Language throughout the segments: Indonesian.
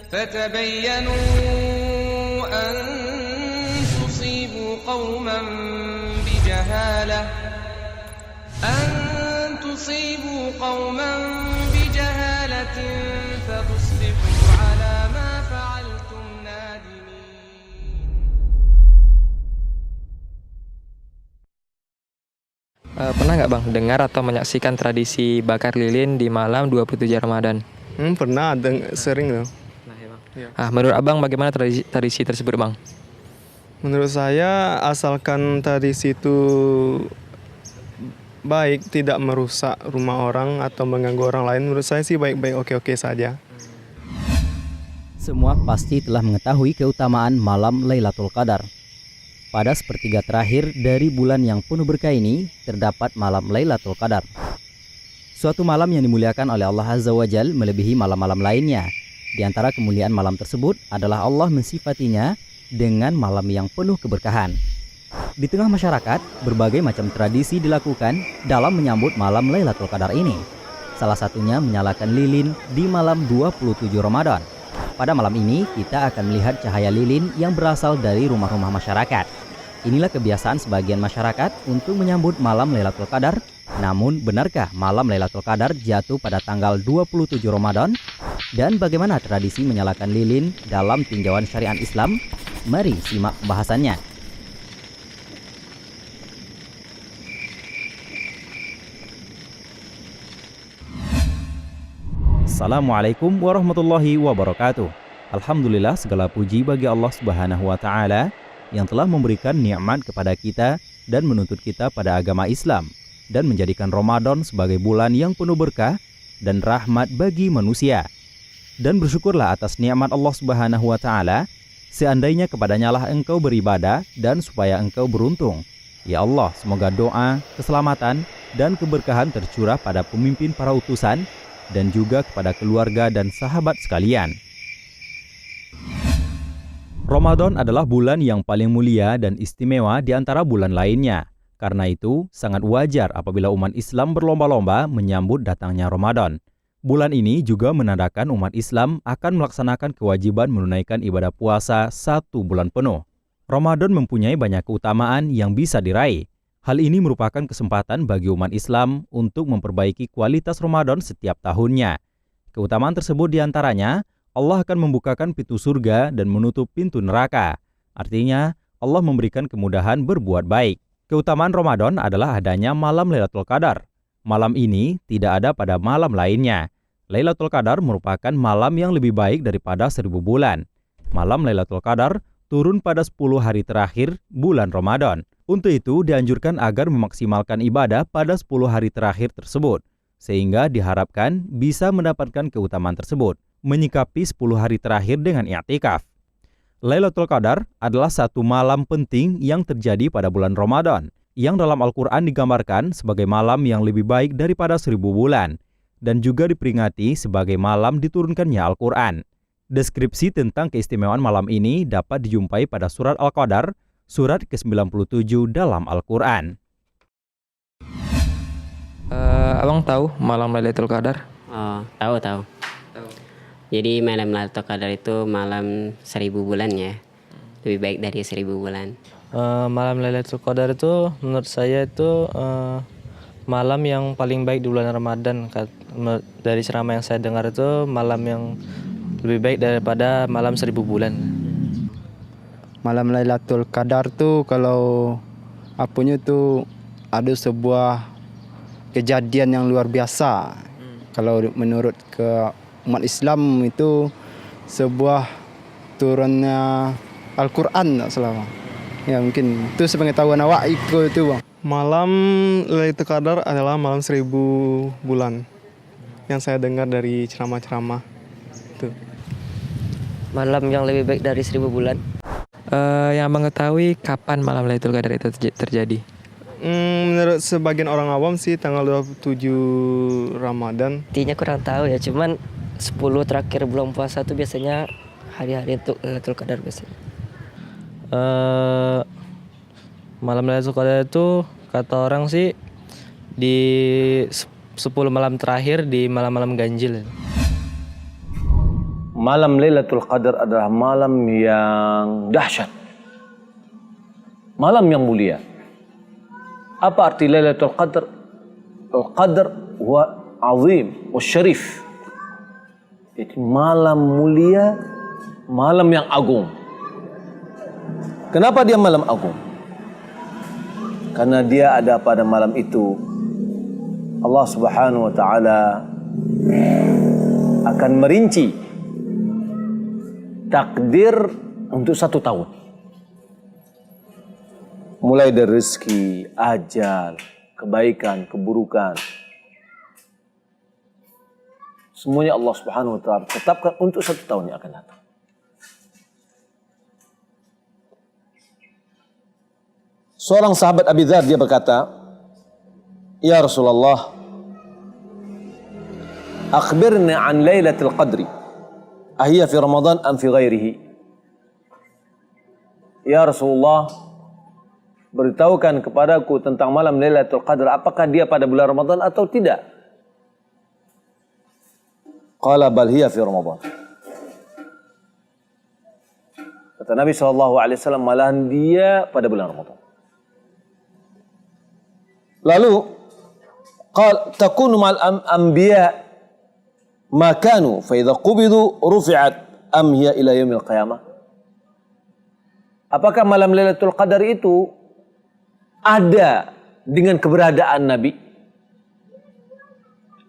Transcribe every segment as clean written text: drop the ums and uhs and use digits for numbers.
فتبينوا أن تصيبوا قوما بجهالة فتصبحوا على ما فعلتم نادمين. Pernah nggak Bang dengar atau menyaksikan tradisi bakar lilin di malam 27 Ramadan? Pernah, sering loh. Menurut Abang bagaimana tradisi tersebut Bang? Menurut saya asalkan tradisi itu baik, tidak merusak rumah orang atau mengganggu orang lain, menurut saya sih baik-baik, oke-oke saja. Semua pasti telah mengetahui keutamaan malam Lailatul Qadar. Pada sepertiga terakhir dari bulan yang penuh berkah ini terdapat malam Lailatul Qadar. Suatu malam yang dimuliakan oleh Allah Azza wa Jalla melebihi malam-malam lainnya. Di antara kemuliaan malam tersebut adalah Allah mensifatinya dengan malam yang penuh keberkahan. Di tengah masyarakat, berbagai macam tradisi dilakukan dalam menyambut malam Lailatul Qadar ini. Salah satunya menyalakan lilin di malam 27 Ramadan. Pada malam ini, kita akan melihat cahaya lilin yang berasal dari rumah-rumah masyarakat. Inilah kebiasaan sebagian masyarakat untuk menyambut malam Lailatul Qadar. Namun, benarkah malam Lailatul Qadar jatuh pada tanggal 27 Ramadan? Dan bagaimana tradisi menyalakan lilin dalam tinjauan syariat Islam? Mari simak pembahasannya. Assalamualaikum warahmatullahi wabarakatuh. Alhamdulillah, segala puji bagi Allah Subhanahu wa Ta'ala yang telah memberikan nikmat kepada kita dan menuntut kita pada agama Islam dan menjadikan Ramadan sebagai bulan yang penuh berkah dan rahmat bagi manusia. Dan bersyukurlah atas nikmat Allah Subhanahu wa Ta'ala, seandainya kepadanya lah engkau beribadah dan supaya engkau beruntung. Ya Allah, semoga doa, keselamatan, dan keberkahan tercurah pada pemimpin para utusan dan juga kepada keluarga dan sahabat sekalian. Ramadan adalah bulan yang paling mulia dan istimewa di antara bulan lainnya. Karena itu, sangat wajar apabila umat Islam berlomba-lomba menyambut datangnya Ramadan. Bulan ini juga menandakan umat Islam akan melaksanakan kewajiban menunaikan ibadah puasa 1 bulan penuh. Ramadan mempunyai banyak keutamaan yang bisa diraih. Hal ini merupakan kesempatan bagi umat Islam untuk memperbaiki kualitas Ramadan setiap tahunnya. Keutamaan tersebut diantaranya, Allah akan membukakan pintu surga dan menutup pintu neraka. Artinya, Allah memberikan kemudahan berbuat baik. Keutamaan Ramadan adalah adanya malam Lailatul Qadar. Malam ini tidak ada pada malam lainnya. Lailatul Qadar merupakan malam yang lebih baik daripada 1000 bulan. Malam Lailatul Qadar turun pada 10 hari terakhir bulan Ramadan. Untuk itu dianjurkan agar memaksimalkan ibadah pada 10 hari terakhir tersebut, sehingga diharapkan bisa mendapatkan keutamaan tersebut, menyikapi 10 hari terakhir dengan i'tikaf. Lailatul Qadar adalah satu malam penting yang terjadi pada bulan Ramadan, yang dalam Al-Quran digambarkan sebagai malam yang lebih baik daripada 1000 bulan, dan juga diperingati sebagai malam diturunkannya Al-Quran. Deskripsi tentang keistimewaan malam ini dapat dijumpai pada surat Al-Qadar, surat ke-97 dalam Al-Quran. Abang tahu malam Lailatul Qadar? Oh, tahu. Jadi malam Lailatul Qadar itu malam 1000 bulan ya. Lebih baik dari 1000 bulan. Malam Lailatul Qadar itu menurut saya itu malam yang paling baik di bulan Ramadan. Dari ceramah yang saya dengar itu malam yang lebih baik daripada malam 1000 bulan. Malam Lailatul Qadar tuh kalau apunya tuh ada sebuah kejadian yang luar biasa. Kalau menurut ke umat Islam itu sebuah turunnya Al-Quran selama. Ya mungkin itu sepengetahuan awak ikut itu bang. Malam Lailatul Qadar adalah malam 1000 bulan yang saya dengar dari ceramah-ceramah. Itu. Malam yang lebih baik dari 1000 bulan. Yang mengetahui kapan malam Lailatul Qadar itu terjadi? Menurut sebagian orang awam sih tanggal 27 Ramadan. Intinya kurang tahu ya, cuman 10 terakhir bulan puasa tuh biasanya hari-hari untuk Lailatul Qadar biasanya. Malam Lailatul Qadar itu kata orang sih di 10 malam terakhir di malam-malam ganjil. Malam Lailatul Qadar adalah malam yang dahsyat. Malam yang mulia. Apa arti Lailatul Qadar? Al-Qadar huwa azim wa syarif. Itu malam mulia, malam yang agung. Kenapa dia malam agung? Karena dia ada pada malam itu Allah Subhanahu wa taala akan merinci takdir untuk 1 tahun. Mulai dari rezeki, ajal, kebaikan, keburukan. Semuanya Allah Subhanahu wa taala tetapkan untuk 1 tahun yang akan datang. Seorang sahabat Abi Dzar dia berkata, "Ya Rasulullah, akhbirni an Lailatul Qadri. Ahiya fi Ramadan am fi ghairihi?" Ya Rasulullah, beritahukan kepadaku tentang malam Lailatul Qadar, apakah dia pada bulan Ramadan atau tidak? Qala bal hiya fi Ramadan. Kata Nabi SAW, malahan dia pada bulan Ramadan. Lalu qala takunu ma'al anbiya ma kanu fa idza qubidu rufi'at am hiya ila yaumil qiyamah. Apakah malam Lailatul Qadar itu ada dengan keberadaan Nabi?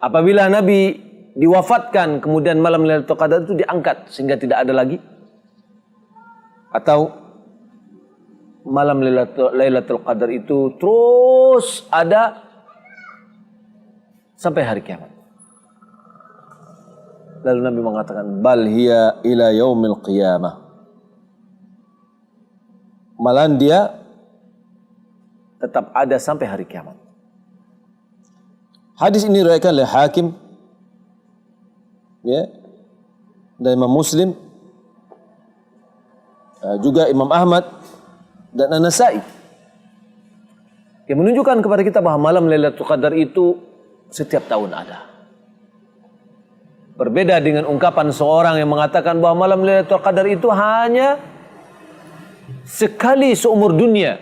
Apabila Nabi diwafatkan kemudian malam Lailatul Qadar itu diangkat sehingga tidak ada lagi? Atau malam Lailatul Qadar itu terus ada sampai hari kiamat? Lalu Nabi mengatakan bal hiya ila yaumil qiyamah. Malahan dia tetap ada sampai hari kiamat. Hadis ini diriwayatkan oleh Hakim, ya, dan Imam Muslim, juga Imam Ahmad dan An-Nasa'i, yang menunjukkan kepada kita bahwa malam Lailatul Qadar itu setiap tahun ada. Berbeda dengan ungkapan seorang yang mengatakan bahwa malam Lailatul Qadar itu hanya sekali seumur dunia.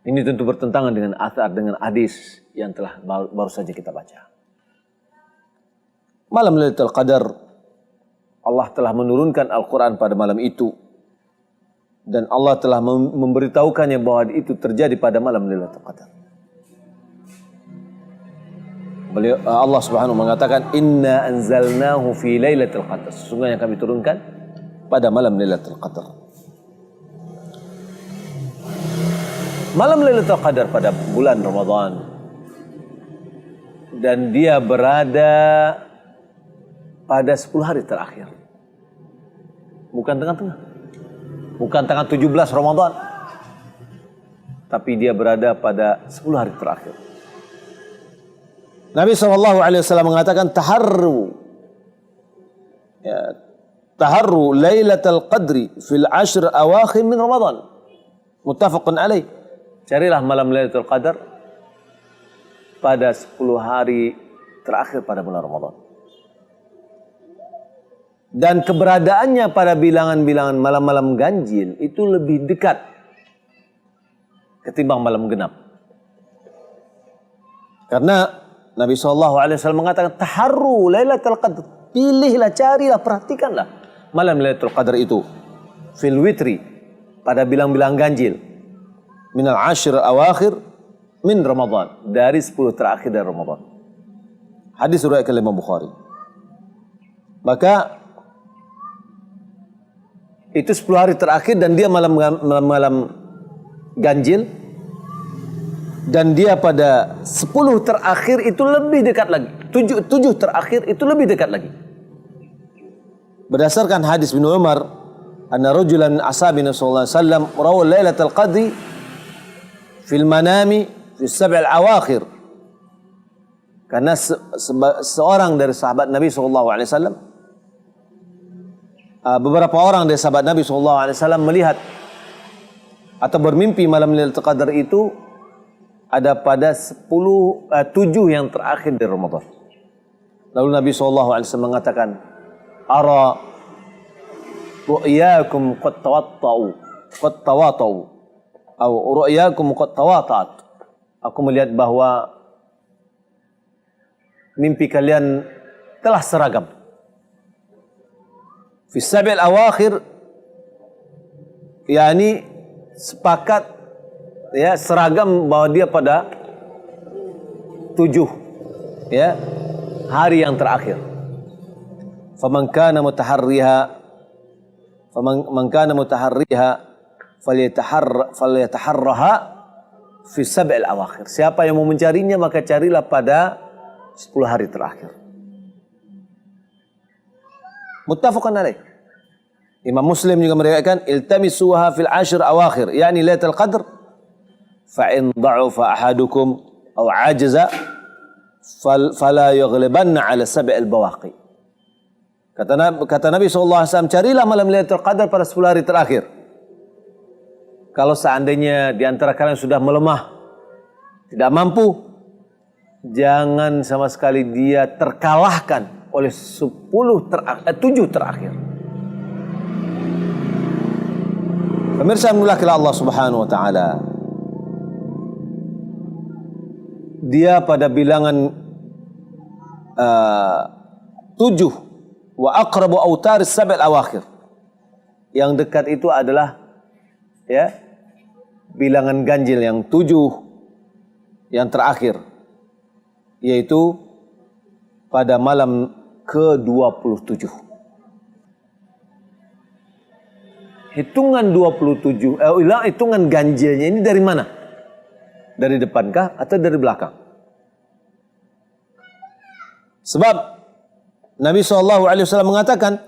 Ini tentu bertentangan dengan athar, dengan hadis yang telah baru saja kita baca. Malam Lailatul Qadar, Allah telah menurunkan Al-Quran pada malam itu. Dan Allah telah memberitahukannya bahwa itu terjadi pada malam Lailatul Qadar. Allah Subhanahu mengatakan, Inna anzalnahu fi Lailatul Qadar. Sesungguhnya kami turunkan pada malam Lailatul Qadar. Malam Lailatul Qadar pada bulan Ramadan, dan dia berada pada 10 hari terakhir. Bukan tengah-tengah. Bukan tanggal 17 Ramadan. Tapi dia berada pada 10 hari terakhir. Nabi SAW mengatakan taharru, ya, taharru Lailatul Qadri fil 10 awakhir min Ramadan. Muttafaqun alaih. Carilah malam Lailatul Qadar pada 10 hari terakhir pada bulan Ramadan. Dan keberadaannya pada bilangan-bilangan malam-malam ganjil itu lebih dekat ketimbang malam genap. Karena Nabi SAW mengatakan, taharru Lailatul Qadar. Pilihlah, carilah, perhatikanlah malam Lailatul Qadar itu. Fil witri, pada bilang-bilang ganjil. Minal 10 awakhir min Ramadan, dari 10 terakhir dari Ramadan. Hadis riwayat Imam Bukhari. Maka itu 10 hari terakhir dan dia malam ganjil, dan dia pada 10 terakhir itu lebih dekat lagi. 7 terakhir itu lebih dekat lagi. Berdasarkan hadis bin Umar anna rajulan min ashabi Nabi sallallahu alaihi wasallam rawa lailatul qadri fil manami fi sab'il awakhir. Karena seorang dari sahabat Nabi sallallahu alaihi wasallam, beberapa orang dari sahabat Nabi sallallahu alaihi wasallam melihat atau bermimpi malam Lailatul Qadar itu ada pada 7 yang terakhir dari Ramadan. Lalu Nabi sallallahu alaihi wasallam mengatakan, "Ara ru'yakum qad tawata'u atau ru'yakum qad tawata'at." Aku melihat bahwa mimpi kalian telah seragam. Fi sab'il awakhir, yakni sepakat, ya, seragam bahwa dia pada 7, ya, hari yang terakhir. Faman kana mutaharriha falyataharraha fi sab'il awakhir. Siapa yang mau mencarinya maka carilah pada 10 hari terakhir. Muttafaqun alaih. Imam Muslim juga meriwayatkan, iltamisuha fil 10 awakhir, yakni Lailatul Qadr, fa in dha'afa ahadukum aw ajaza fala yughlibanna ala sab'il bawaqi. Kata Nabi SAW, carilah malam Lailatul Qadar pada 10 hari terakhir. Kalau seandainya di antara kalian sudah melemah, tidak mampu, jangan sama sekali dia terkalahkan oleh 7 terakhir. Pemirsa yang dimuliakan Allah Subhanahu wa taala, dia pada bilangan 7, wa aqrabu autar sab'il awakhir. Yang dekat itu adalah, ya, bilangan ganjil yang 7 yang terakhir, yaitu pada malam ke-27. Hitungan 27, hitungan ganjilnya ini dari mana? Dari depankah atau dari belakang? Sebab Nabi SAW mengatakan,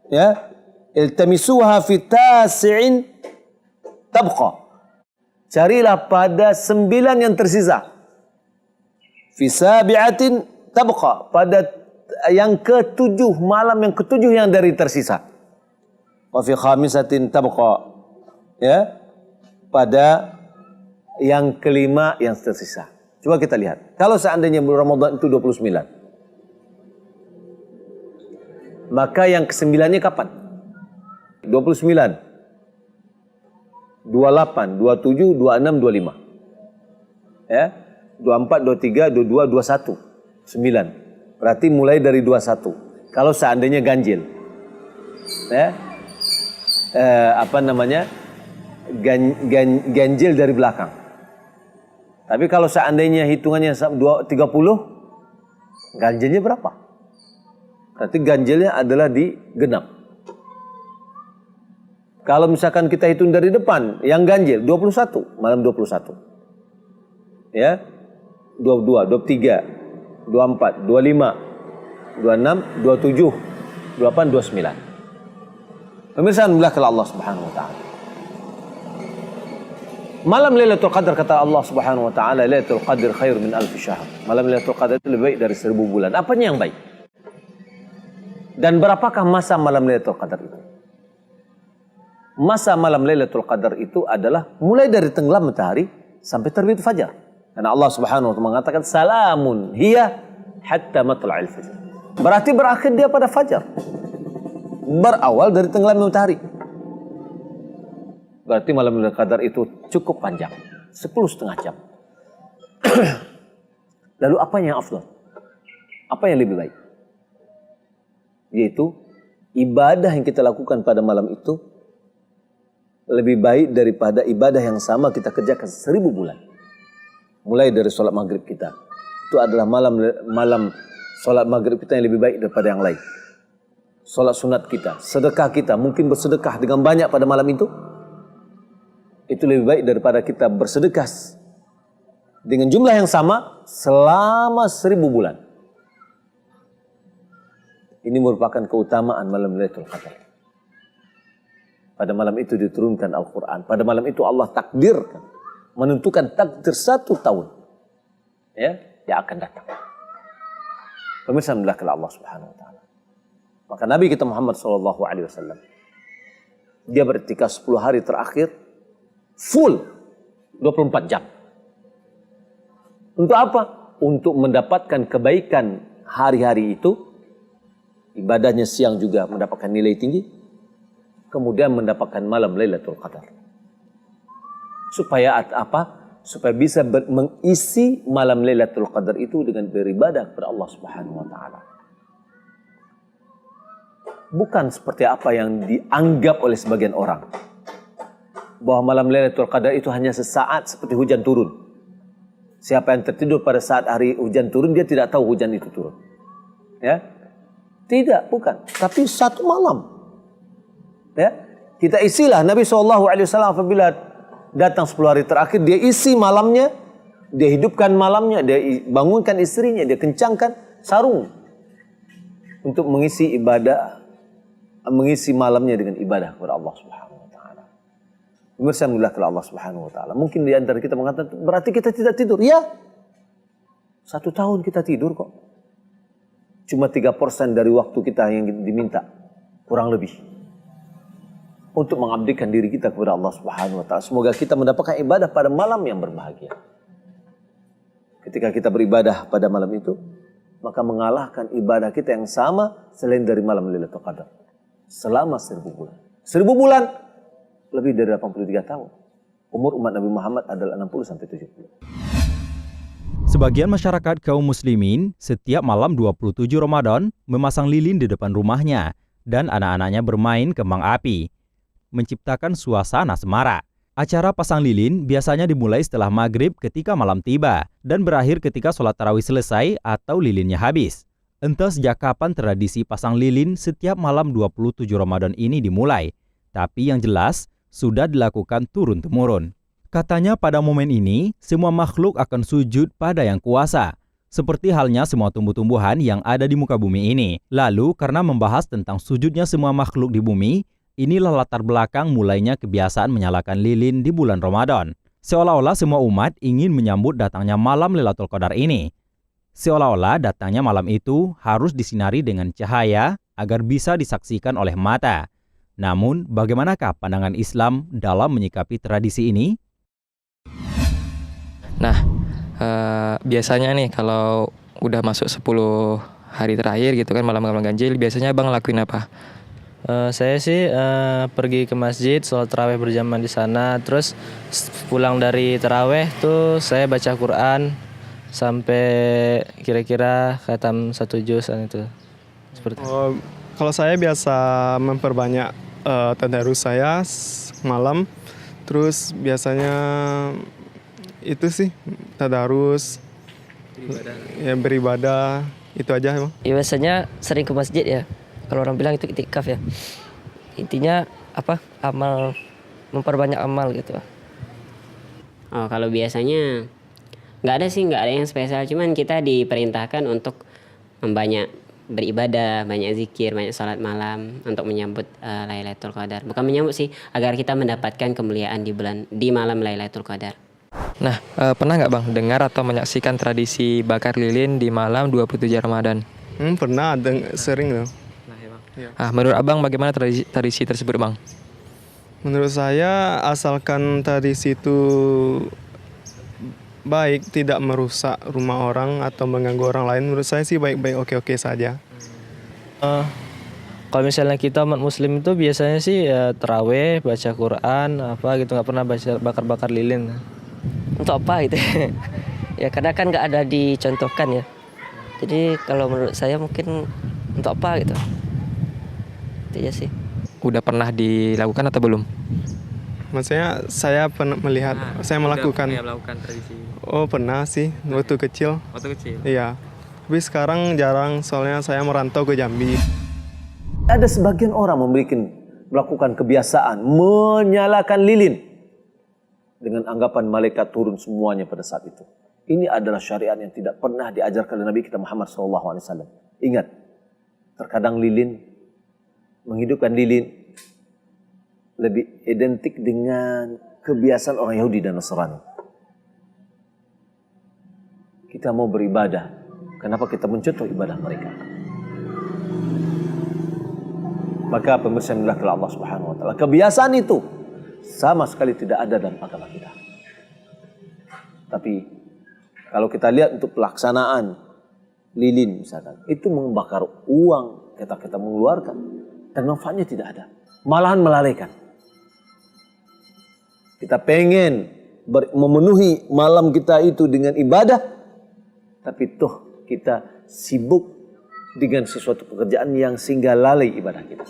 ya, iltamisuha fi tasi'in tabqa. Carilah pada 9 yang tersisa. Fi sabi'atin tabqa, pada yang ke-7, malam yang ke-7 yang dari tersisa. Wa fi khamisatin tabqa, ya, pada yang ke-5 yang tersisa. Coba kita lihat. Kalau seandainya bulan Ramadan itu 29, maka yang ke-9-nya kapan? 29, 28, 27, 26, 25. Ya, 24, 23, 22, 21, 9. Berarti mulai dari 21. Kalau seandainya ganjil. Ya. Ganjil dari belakang. Tapi kalau seandainya hitungannya 30, ganjilnya berapa? Berarti ganjilnya adalah di genap. Kalau misalkan kita hitung dari depan, yang ganjil 21, malam 21. Ya. 22, 23, 24, 25, 26, 27, 28, 29. Pemirsa dimuliakan Allah Subhanahu wa taala. Malam Lailatul Qadar, kata Allah Subhanahu wa taala, Lailatul Qadar khair min alf syahr. Malam Lailatul Qadar itu lebih baik dari 1000 bulan. Apanya yang baik? Dan berapakah masa malam Lailatul Qadar itu? Masa malam Lailatul Qadar itu adalah mulai dari tenggelam matahari sampai terbit fajar. Karena Allah Subhanahu wa taala mengatakan, salamun hiya hatta matla'il fajr. Berarti berakhir dia pada fajar. Berawal dari tenggelam matahari. Berarti malam Lailatul Qadar itu cukup panjang, 10,5 jam. Lalu apa yang afdal? Apa yang lebih baik? Yaitu ibadah yang kita lakukan pada malam itu lebih baik daripada ibadah yang sama kita kerjakan 1000 bulan. Mulai dari sholat maghrib kita, itu adalah malam sholat maghrib kita yang lebih baik daripada yang lain. Sholat sunat kita, sedekah kita, mungkin bersedekah dengan banyak pada malam itu lebih baik daripada kita bersedekah dengan jumlah yang sama selama 1000 bulan. Ini merupakan keutamaan malam Lailatul Qadar. Pada malam itu diturunkan Al-Quran. Pada malam itu Allah takdirkan, menentukan takdir 1 tahun ya, yang akan datang. Pemirsa dimuliakan Allah Subhanahu wa taala. Maka Nabi kita Muhammad SAW, dia beriktikaf 10 hari terakhir full 24 jam. Untuk apa? Untuk mendapatkan kebaikan hari-hari itu. Ibadahnya siang juga mendapatkan nilai tinggi. Kemudian mendapatkan malam Lailatul Qadar. Supaya apa? Supaya bisa mengisi malam Lailatul Qadar itu dengan beribadah kepada Allah Subhanahu wa taala. Bukan seperti apa yang dianggap oleh sebagian orang, bahwa malam Lailatul Qadar itu hanya sesaat seperti hujan turun. Siapa yang tertidur pada saat hari hujan turun, dia tidak tahu hujan itu turun. Ya? Tidak, bukan. Tapi 1 malam. Ya, kita isilah. Nabi SAW apabila datang 10 hari terakhir, dia isi malamnya, dia hidupkan malamnya, dia bangunkan istrinya, dia kencangkan sarung untuk mengisi ibadah, mengisi malamnya dengan ibadah kepada Allah Subhanahu wa taala. Pemirsa dimuliakan Allah Subhanahu wa taala. Mungkin di antara kita mengatakan, berarti kita tidak tidur. Ya. 1 tahun kita tidur kok. Cuma 3% dari waktu kita yang diminta, kurang lebih, untuk mengabdikan diri kita kepada Allah Subhanahu wa taala. Semoga kita mendapatkan ibadah pada malam yang berbahagia. Ketika kita beribadah pada malam itu, maka mengalahkan ibadah kita yang sama selain dari malam Lailatul Qadar selama 1000 bulan. 1000 bulan lebih dari 83 tahun. Umur umat Nabi Muhammad adalah 60 sampai 70. Sebagian masyarakat kaum muslimin setiap malam 27 Ramadan memasang lilin di depan rumahnya dan anak-anaknya bermain kembang api, menciptakan suasana semarak. Acara pasang lilin biasanya dimulai setelah maghrib ketika malam tiba dan berakhir ketika sholat tarawih selesai atau lilinnya habis. Entah sejak kapan tradisi pasang lilin setiap malam 27 Ramadan ini dimulai, tapi yang jelas sudah dilakukan turun-temurun. Katanya pada momen ini, semua makhluk akan sujud pada yang kuasa, seperti halnya semua tumbuh-tumbuhan yang ada di muka bumi ini. Lalu, karena membahas tentang sujudnya semua makhluk di bumi, inilah latar belakang mulainya kebiasaan menyalakan lilin di bulan Ramadan. Seolah-olah semua umat ingin menyambut datangnya malam Lailatul Qadar ini. Seolah-olah datangnya malam itu harus disinari dengan cahaya agar bisa disaksikan oleh mata. Namun, bagaimanakah pandangan Islam dalam menyikapi tradisi ini? Nah, biasanya nih kalau udah masuk 10 hari terakhir gitu kan, malam-malam ganjil, biasanya Bang lakuin apa? Saya sih pergi ke masjid, sholat tarawih berjamaah di sana. Terus pulang dari tarawih tuh saya baca Quran sampai kira-kira khatam 1 juzan itu. Seperti itu. Kalau saya biasa memperbanyak tadarus saya malam. Terus biasanya itu sih tadarus, beribadah itu aja emang. Ya biasanya sering ke masjid ya. Kalau orang bilang itu iktikaf ya. Intinya apa? Amal, memperbanyak amal gitu. Oh, kalau biasanya nggak ada yang spesial. Cuman kita diperintahkan untuk membanyak beribadah, banyak zikir, banyak salat malam untuk menyambut Lailatul Qadar. Bukan menyambut sih, agar kita mendapatkan kemuliaan di malam Lailatul Qadar. Nah, pernah nggak Bang dengar atau menyaksikan tradisi bakar lilin di malam 27 Ramadan? Pernah, sering loh. Menurut Abang bagaimana tradisi tersebut Bang? Menurut saya asalkan tradisi itu baik, tidak merusak rumah orang atau mengganggu orang lain, menurut saya sih baik-baik, oke-oke saja. Kalau misalnya kita umat muslim itu biasanya sih tarawih, baca Quran, apa gitu, nggak pernah baca bakar-bakar lilin. Untuk apa gitu? Ya karena kan nggak ada dicontohkan ya. Jadi kalau menurut saya mungkin untuk apa gitu? Itu aja sih. Udah pernah dilakukan atau belum? Maksudnya saya pernah melihat, saya melakukan. Melakukan tradisi. Oh pernah sih, waktu kecil. Waktu kecil? Iya. Tapi sekarang jarang, soalnya saya merantau ke Jambi. Ada sebagian orang melakukan kebiasaan menyalakan lilin dengan anggapan malaikat turun semuanya pada saat itu. Ini adalah syariat yang tidak pernah diajarkan oleh Nabi kita Muhammad SAW. Ingat, terkadang lilin, menghidupkan lilin, lebih identik dengan kebiasaan orang Yahudi dan Nasrani. Kita mau beribadah, kenapa kita mencontoh ibadah mereka? Maka pemirsa yang dimuliakan Allah Subhanahu wa taala, kebiasaan itu sama sekali tidak ada dalam agama kita. Tapi kalau kita lihat untuk pelaksanaan lilin misalkan, itu membakar uang, kita mengeluarkan, dan manfaatnya tidak ada, malahan melalaikan. Kita pengen memenuhi malam kita itu dengan ibadah, tapi toh kita sibuk dengan sesuatu pekerjaan yang sehingga lalai ibadah kita.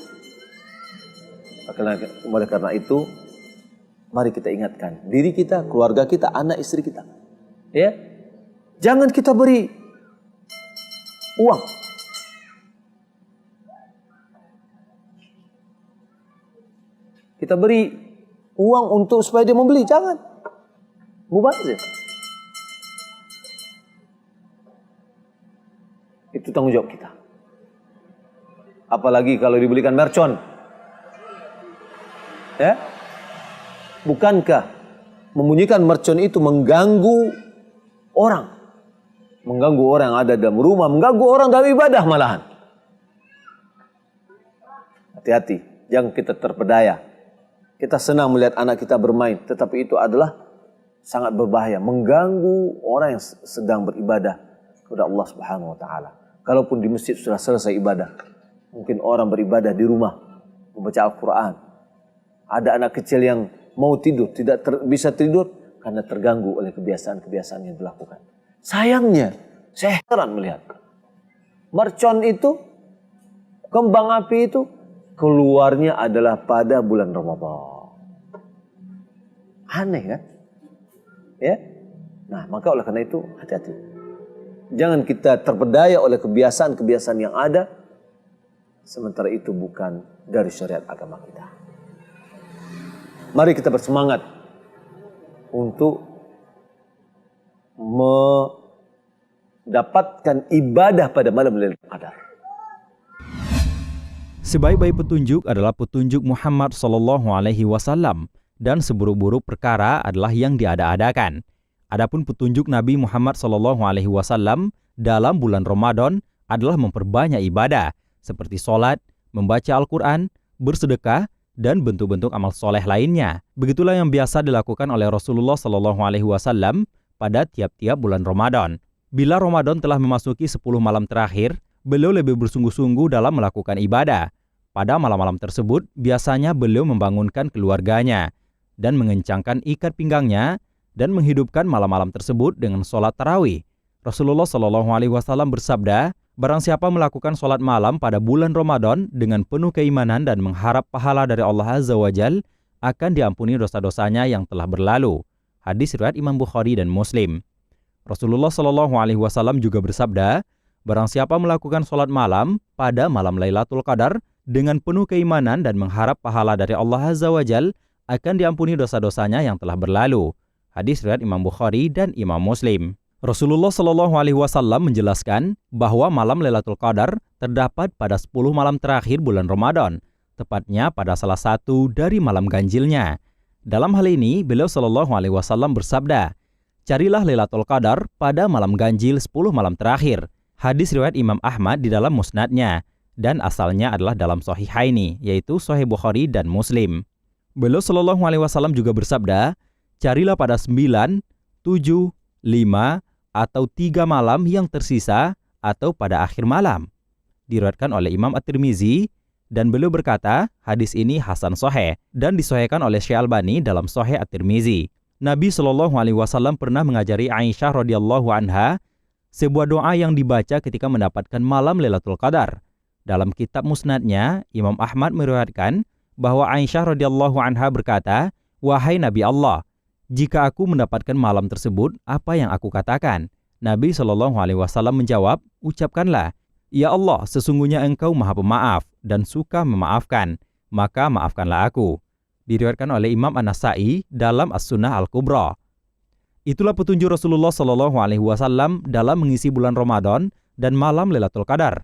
Oleh karena itu, mari kita ingatkan diri kita, keluarga kita, anak istri kita. Ya, jangan kita beri uang. Kita beri uang untuk supaya dia membeli, jangan. Mubazir. Itu tanggung jawab kita. Apalagi kalau dibelikan mercon. Ya? Bukankah membunyikan mercon itu mengganggu orang? Mengganggu orang yang ada dalam rumah, mengganggu orang dalam ibadah malahan. Hati-hati, jangan kita terpedaya. Kita senang melihat anak kita bermain, tetapi itu adalah sangat berbahaya, mengganggu orang yang sedang beribadah kepada Allah Subhanahu wa taala. Kalaupun di masjid sudah selesai ibadah, mungkin orang beribadah di rumah, membaca Al-Quran. Ada anak kecil yang mau tidur, tidak bisa tidur karena terganggu oleh kebiasaan-kebiasaan yang dilakukan. Sayangnya, saya heran melihat mercon itu, kembang api itu, keluarnya adalah pada bulan Ramadan. Aneh kan? Ya. Nah, maka oleh karena itu hati-hati. Jangan kita terpedaya oleh kebiasaan-kebiasaan yang ada, sementara itu bukan dari syariat agama kita. Mari kita bersemangat untuk mendapatkan ibadah pada malam Lailatul Qadar. Sebaik-baik petunjuk adalah petunjuk Muhammad SAW, dan seburuk-buruk perkara adalah yang diada-adakan. Adapun petunjuk Nabi Muhammad SAW dalam bulan Ramadan adalah memperbanyak ibadah seperti sholat, membaca Al-Quran, bersedekah, dan bentuk-bentuk amal soleh lainnya. Begitulah yang biasa dilakukan oleh Rasulullah SAW pada tiap-tiap bulan Ramadan. Bila Ramadan telah memasuki 10 malam terakhir, beliau lebih bersungguh-sungguh dalam melakukan ibadah. Pada malam-malam tersebut, biasanya beliau membangunkan keluarganya dan mengencangkan ikat pinggangnya dan menghidupkan malam-malam tersebut dengan sholat tarawih. Rasulullah SAW bersabda, barang siapa melakukan sholat malam pada bulan Ramadan dengan penuh keimanan dan mengharap pahala dari Allah Azza wa Jal, akan diampuni dosa-dosanya yang telah berlalu. Hadis riwayat Imam Bukhari dan Muslim. Rasulullah SAW juga bersabda, barang siapa melakukan sholat malam pada malam Lailatul Qadar dengan penuh keimanan dan mengharap pahala dari Allah Azza wa Jal, akan diampuni dosa-dosanya yang telah berlalu. Hadis riwayat Imam Bukhari dan Imam Muslim. Rasulullah SAW menjelaskan bahwa malam Lailatul Qadar terdapat pada 10 malam terakhir bulan Ramadan, tepatnya pada salah satu dari malam ganjilnya. Dalam hal ini, beliau SAW bersabda, carilah Lailatul Qadar pada malam ganjil 10 malam terakhir. Hadis riwayat Imam Ahmad di dalam musnadnya, dan asalnya adalah dalam Sahihaini, yaitu Sahih Bukhari dan Muslim. Beliau SAW juga bersabda, carilah pada 9, 7, 5, atau 3 malam yang tersisa atau pada akhir malam. Diriwayatkan oleh Imam At-Tirmizi, dan beliau berkata, hadis ini hasan sahih dan disahihkan oleh Syekh Albani dalam Sahih At-Tirmizi. Nabi SAW pernah mengajari Aisyah radhiyallahu anha sebuah doa yang dibaca ketika mendapatkan malam Lailatul Qadar. Dalam kitab musnadnya, Imam Ahmad meriwayatkan bahwa Aisyah radhiyallahu anha berkata, wahai Nabi Allah, jika aku mendapatkan malam tersebut, apa yang aku katakan? Nabi SAW menjawab, ucapkanlah, ya Allah, sesungguhnya Engkau Maha Pemaaf dan suka memaafkan, maka maafkanlah aku. Diriwayatkan oleh Imam An-Nasa'i dalam As-Sunnah Al-Kubra. Itulah petunjuk Rasulullah SAW dalam mengisi bulan Ramadan dan malam Lailatul Qadar.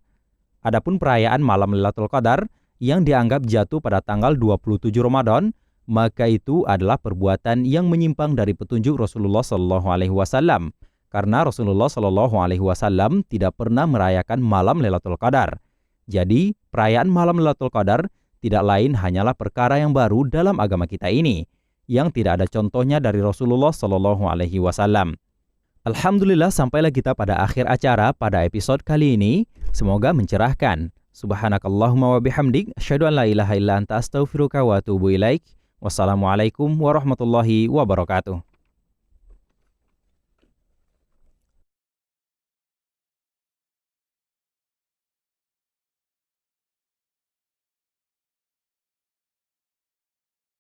Adapun perayaan malam Lailatul Qadar yang dianggap jatuh pada tanggal 27 Ramadan, maka itu adalah perbuatan yang menyimpang dari petunjuk Rasulullah Shallallahu Alaihi Wasallam. Karena Rasulullah Shallallahu Alaihi Wasallam tidak pernah merayakan malam Lailatul Qadar. Jadi, perayaan malam Lailatul Qadar tidak lain hanyalah perkara yang baru dalam agama kita ini, yang tidak ada contohnya dari Rasulullah Shallallahu Alaihi Wasallam. Alhamdulillah, sampailah kita pada akhir acara pada episode kali ini. Semoga mencerahkan. Subhanakallahumma wa bihamdik, asyhadu an la ilaha illa anta astaghfiruka wa atubu ilaik. Wassalamualaikum warahmatullahi wabarakatuh.